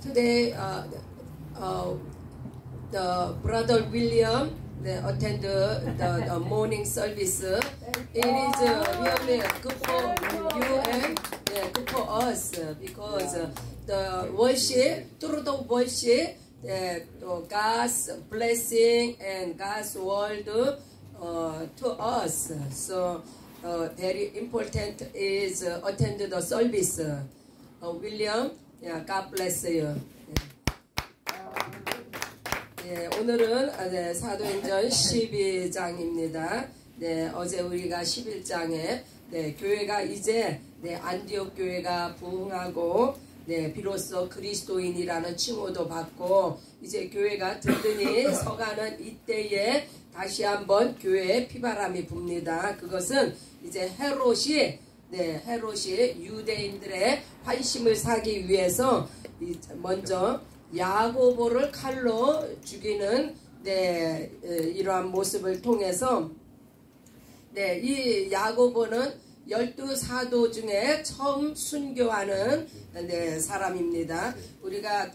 Today, the brother William attend the morning service. It is really good for you and good for us because the worship, through the worship, God's blessing and God's word to us. So very important is attend the service. William, God bless you. 오늘은 사도행전 12장입니다. 어제 우리가 11장에 교회가 이제 안디옥 교회가 부흥하고 비로소 그리스도인이라는 칭호도 받고 이제 교회가 든든히 서가는 이때에 다시 한번 교회에 피바람이 붑니다. 그것은 이제 헤롯이 유대인들의 환심을 사기 위해서 먼저 야고보를 칼로 죽이는 이러한 모습을 통해서 이 야고보는 12사도 중에 처음 순교하는 사람입니다. 우리가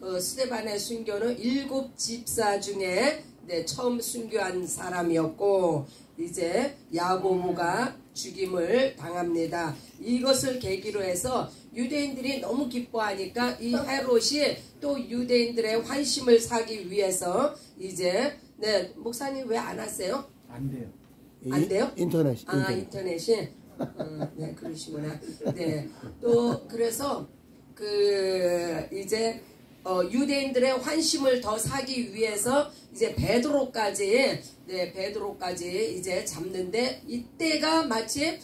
스데반의 순교는 7집사 중에 처음 순교한 사람이었고 이제 야고보가 죽임을 당합니다. 이것을 계기로 해서 유대인들이 너무 기뻐하니까 이 헤롯이 또 유대인들의 환심을 사기 위해서 이제 목사님 왜 안 왔어요? 안 돼요. 안 돼요? 인터넷이. 인터넷이. 그러시구나. 또 그래서 이제 유대인들의 환심을 더 사기 위해서 이제 베드로까지 이제 잡는데 이때가 마침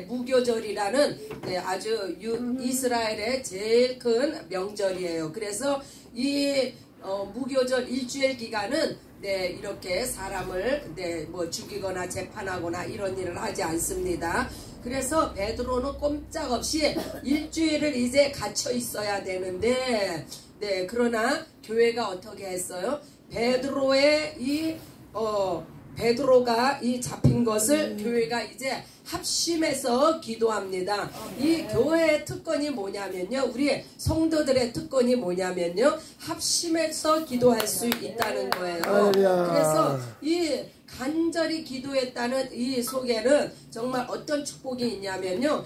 무교절이라는 아주 이스라엘의 제일 큰 명절이에요. 그래서 이 무교절 일주일 기간은 이렇게 사람을 뭐 죽이거나 재판하거나 이런 일을 하지 않습니다. 그래서 베드로는 꼼짝없이 일주일을 이제 갇혀 있어야 되는데 그러나 교회가 어떻게 했어요? 베드로가 이 잡힌 것을 교회가 이제 합심해서 기도합니다. 이 교회의 특권이 뭐냐면요. 우리 성도들의 특권이 뭐냐면요. 합심해서 기도할 수 있다는 거예요. 그래서 이 간절히 기도했다는 이 속에는 정말 어떤 축복이 있냐면요.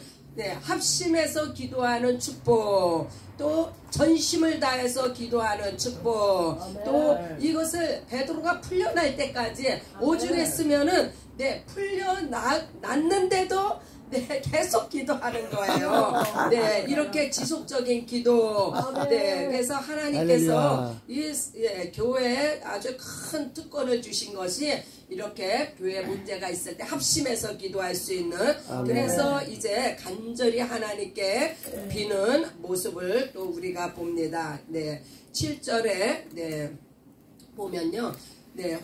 합심해서 기도하는 축복, 또 전심을 다해서 기도하는 축복, 또 이것을 베드로가 풀려날 때까지 오죽했으면은 풀려났는데도 계속 기도하는 거예요. 이렇게 지속적인 기도. 그래서 하나님께서 이 교회에 아주 큰 특권을 주신 것이 이렇게 교회 문제가 있을 때 합심해서 기도할 수 있는 그래서 이제 간절히 하나님께 비는 모습을 또 우리가 봅니다. 7절에 보면요.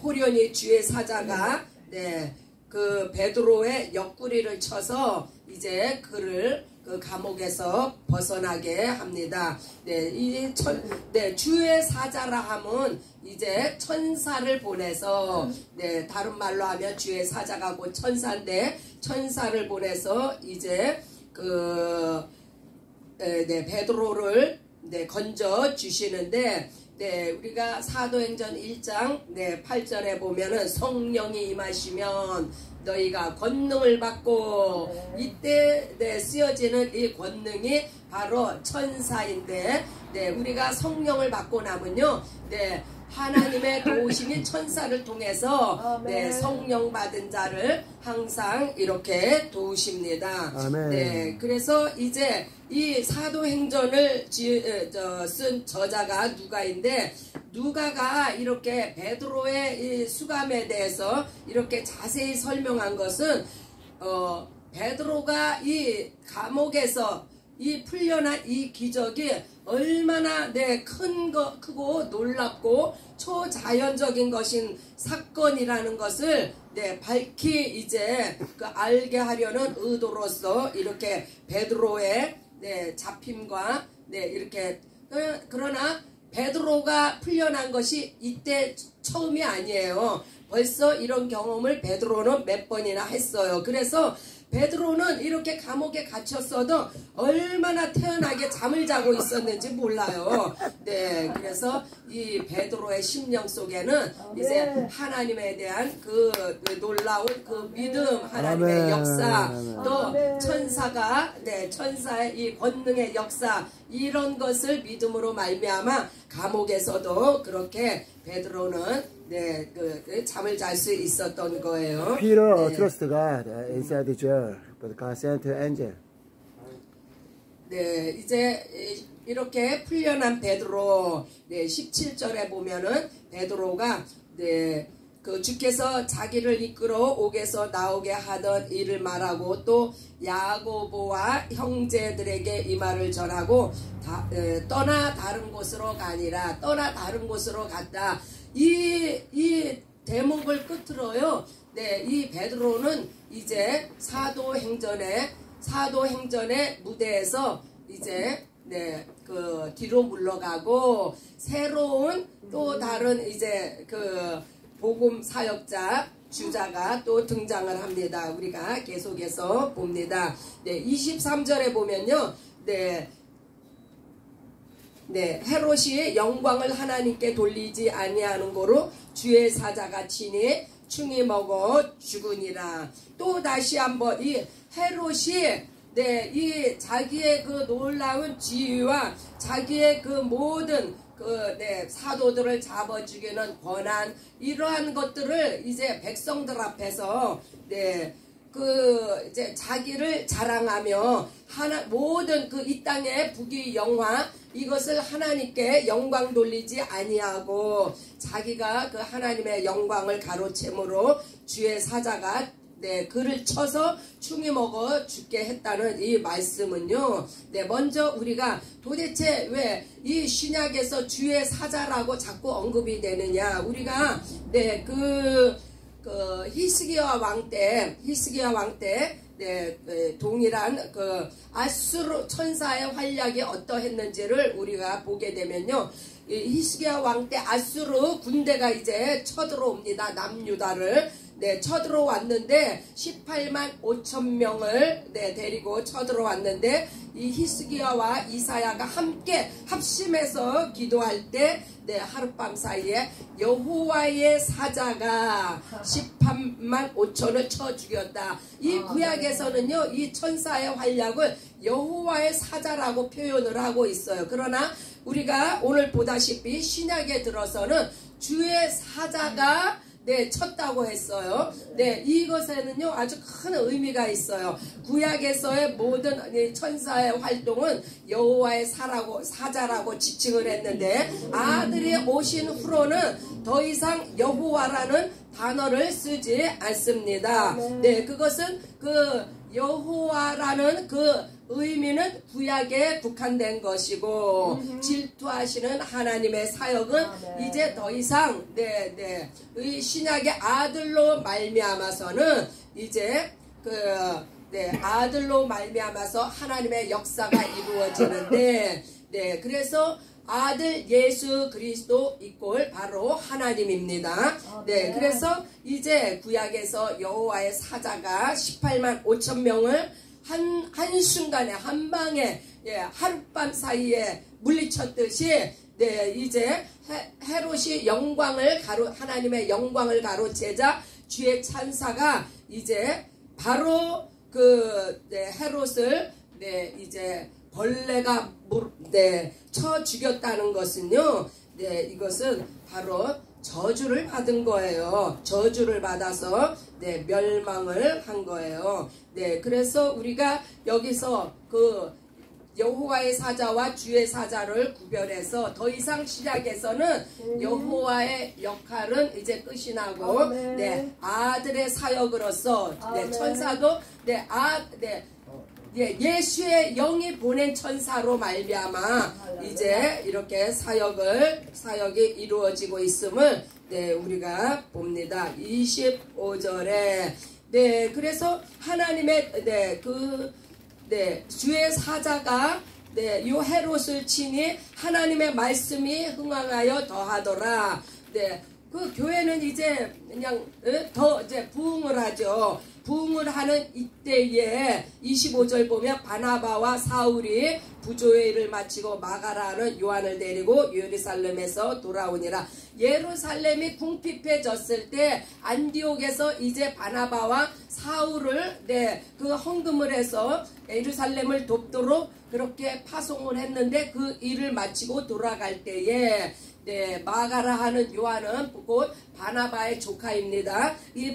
호련히 주의 사자가 그 베드로의 옆구리를 쳐서 이제 그를 그 감옥에서 벗어나게 합니다. 주의 사자라 함은 이제 천사를 보내서 다른 말로 하면 주의 사자가 곧 천사인데 천사를 보내서 이제 베드로를 건져 주시는데 우리가 사도행전 1장 8절에 보면은 성령이 임하시면 너희가 권능을 받고 이때 쓰여지는 이 권능이 바로 천사인데 우리가 성령을 받고 나면요 하나님의 도우심인 천사를 통해서 성령 받은 자를 항상 이렇게 도우십니다. 그래서 이제 이 사도행전을 쓴 저자가 누가인데 누가가 이렇게 베드로의 이 수감에 대해서 이렇게 자세히 설명한 것은 베드로가 이 감옥에서 이 풀려난 이 기적이 얼마나 크고 놀랍고 초자연적인 것인 사건이라는 것을 밝히 이제 알게 하려는 의도로서 이렇게 베드로의 잡힘과 이렇게 그러나 베드로가 풀려난 것이 이때 처음이 아니에요. 벌써 이런 경험을 베드로는 몇 번이나 했어요. 그래서 베드로는 이렇게 감옥에 갇혔어도 얼마나 태연하게 잠을 자고 있었는지 몰라요. 네, 그래서 이 베드로의 심령 속에는 이제 하나님에 대한 그 놀라운 그 믿음, 하나님의 역사, 또 천사가 천사의 이 권능의 역사, 이런 것을 믿음으로 말미암아 감옥에서도 그렇게 베드로는 잠을 잘 수 있었던 거예요. Peter trusted God inside the jail, but God sent an angel. 네, 이제 이렇게 풀려난 베드로, 17절에 보면은 베드로가 그 주께서 자기를 이끌어 옥에서 나오게 하던 일을 말하고 또 야고보와 형제들에게 이 말을 전하고 떠나 다른 곳으로 가니라. 떠나 다른 곳으로 갔다. 이 대목을 끝으로요. 이 베드로는 이제 사도행전의 무대에서 이제 그 뒤로 물러가고 새로운 또 다른 이제 그 복음 사역자 주자가 또 등장을 합니다. 우리가 계속해서 봅니다. 23절에 보면요. 헤롯이 영광을 하나님께 돌리지 아니하는 고로 주의 사자가 치니 충이 먹어 죽으니라. 또 다시 한번 이 헤롯이 이 자기의 그 놀라운 지위와 자기의 그 모든 사도들을 잡아 죽이는 권한, 이러한 것들을 이제 백성들 앞에서 이제 자기를 자랑하며 모든 그 이 땅의 부귀 영화 이것을 하나님께 영광 돌리지 아니하고 자기가 그 하나님의 영광을 가로채므로 주의 사자가 그를 쳐서 충이 먹어 죽게 했다는 이 말씀은요. 먼저 우리가 도대체 왜 이 신약에서 주의 사자라고 자꾸 언급이 되느냐. 우리가 그 히스기야 왕 때 동일한 그 아수르 천사의 활약이 어떠했는지를 우리가 보게 되면요. 히스기야 왕 때 아수르 군대가 이제 쳐들어옵니다. 남유다를 쳐들어왔는데 18만 5천 명을 데리고 쳐들어왔는데 이 히스기야와 이사야가 함께 합심해서 기도할 때 하룻밤 사이에 여호와의 사자가 18만 5천을 쳐 죽였다. 이 구약에서는요, 이 천사의 활약을 여호와의 사자라고 표현을 하고 있어요. 그러나 우리가 오늘 보다시피 신약에 들어서는 주의 사자가 쳤다고 했어요. 이것에는요 아주 큰 의미가 있어요. 구약에서의 모든 천사의 활동은 여호와의 사자라고 지칭을 했는데 아들이 오신 후로는 더 이상 여호와라는 단어를 쓰지 않습니다. 그것은 그 여호와라는 그 의미는 구약에 국한된 것이고 질투하시는 하나님의 사역은 이제 더 이상 이 신약의 아들로 말미암아서는 이제 아들로 말미암아서 하나님의 역사가 이루어지는데 그래서 아들 예수 그리스도 이꼴 바로 하나님입니다. 그래서 이제 구약에서 여호와의 사자가 18만 5천 명을 한순간에 한방에 하룻밤 사이에 물리쳤듯이 이제 헤롯이 하나님의 영광을 가로채자 주의 찬사가 이제 바로 헤롯을 이제 벌레가 쳐 죽였다는 것은요. 이것은 바로 저주를 받은 거예요. 저주를 받아서 멸망을 한 거예요. 그래서 우리가 여기서 그 여호와의 사자와 주의 사자를 구별해서 더 이상 신약에서는 여호와의 역할은 이제 끝이 나고 아들의 사역으로서 천사도 예수의 영이 보낸 천사로 말미암아 이제 이렇게 사역이 이루어지고 있음을 우리가 봅니다. 25절에 그래서 하나님의 주의 사자가 요 헤롯을 치니 하나님의 말씀이 흥황하여 더하더라. 그 교회는 이제 그냥 더 이제 부흥을 하죠. 부흥을 하는 이때에 25절 보면 바나바와 사울이 부조의 일을 마치고 마가라는 요한을 데리고 예루살렘에서 돌아오니라. 예루살렘이 궁핍해졌을 때 안디옥에서 이제 바나바와 사울을 그 헌금을 해서 예루살렘을 돕도록 그렇게 파송을 했는데 그 일을 마치고 돌아갈 때에 마가라 하는 요한은 곧 바나바의 조카입니다. 이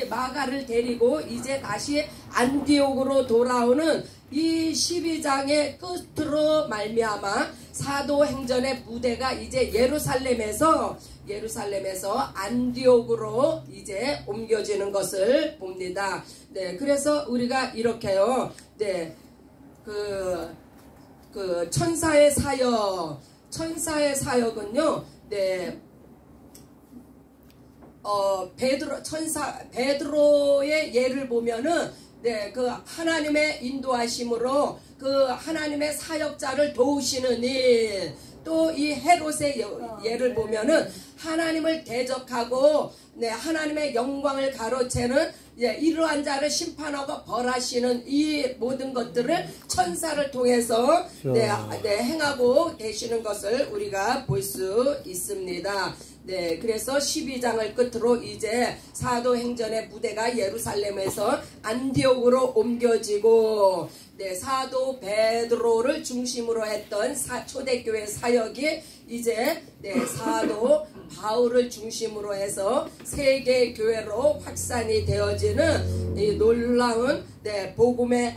마가를 데리고 이제 다시 안디옥으로 돌아오는 이 12장의 끝으로 말미암아 사도행전의 무대가 이제 예루살렘에서 안디옥으로 이제 옮겨지는 것을 봅니다. 그래서 우리가 이렇게요. 그 천사의 사역은요. 베드로의 예를 보면은 그 하나님의 인도하심으로 그 하나님의 사역자를 도우시는 일, 또 이 헤롯의 예를 보면은 하나님을 대적하고 하나님의 영광을 가로채는 이러한 자를 심판하고 벌하시는 이 모든 것들을 천사를 통해서 행하고 계시는 것을 우리가 볼 수 있습니다. 그래서 12장을 끝으로 이제 사도행전의 무대가 예루살렘에서 안디옥으로 옮겨지고 사도 베드로를 중심으로 했던 초대교회 사역이 이제 사도 바울을 중심으로 해서 세계 교회로 확산이 되어지는 이 놀라운 복음의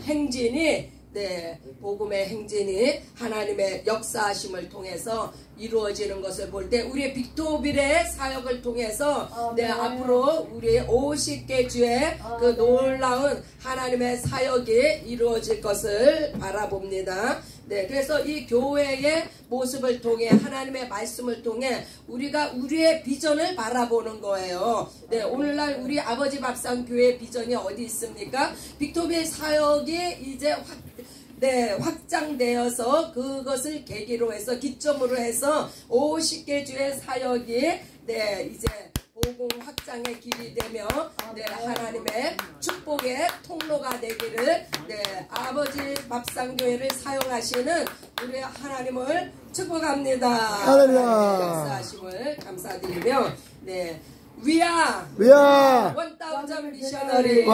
행진이 하나님의 역사하심을 통해서 이루어지는 것을 볼 때 우리의 빅토빌의 사역을 통해서 앞으로 우리의 50개 주의 그 놀라운 하나님의 사역이 이루어질 것을 바라봅니다. 그래서 이 교회의 모습을 통해 하나님의 말씀을 통해 우리가 우리의 비전을 바라보는 거예요. 오늘날 우리 아버지 밥상 교회의 비전이 어디 있습니까? 빅토빌 사역이 이제 확장되어서 그것을 계기로 해서 기점으로 해서 50개 주의 사역이 이제 복음 확장의 길이 되며 하나님의 축복의 통로가 되기를 아버지 밥상교회를 사용하시는 우리 하나님을 축복합니다. 역사하심을 감사드리며 We are 1000 missionary.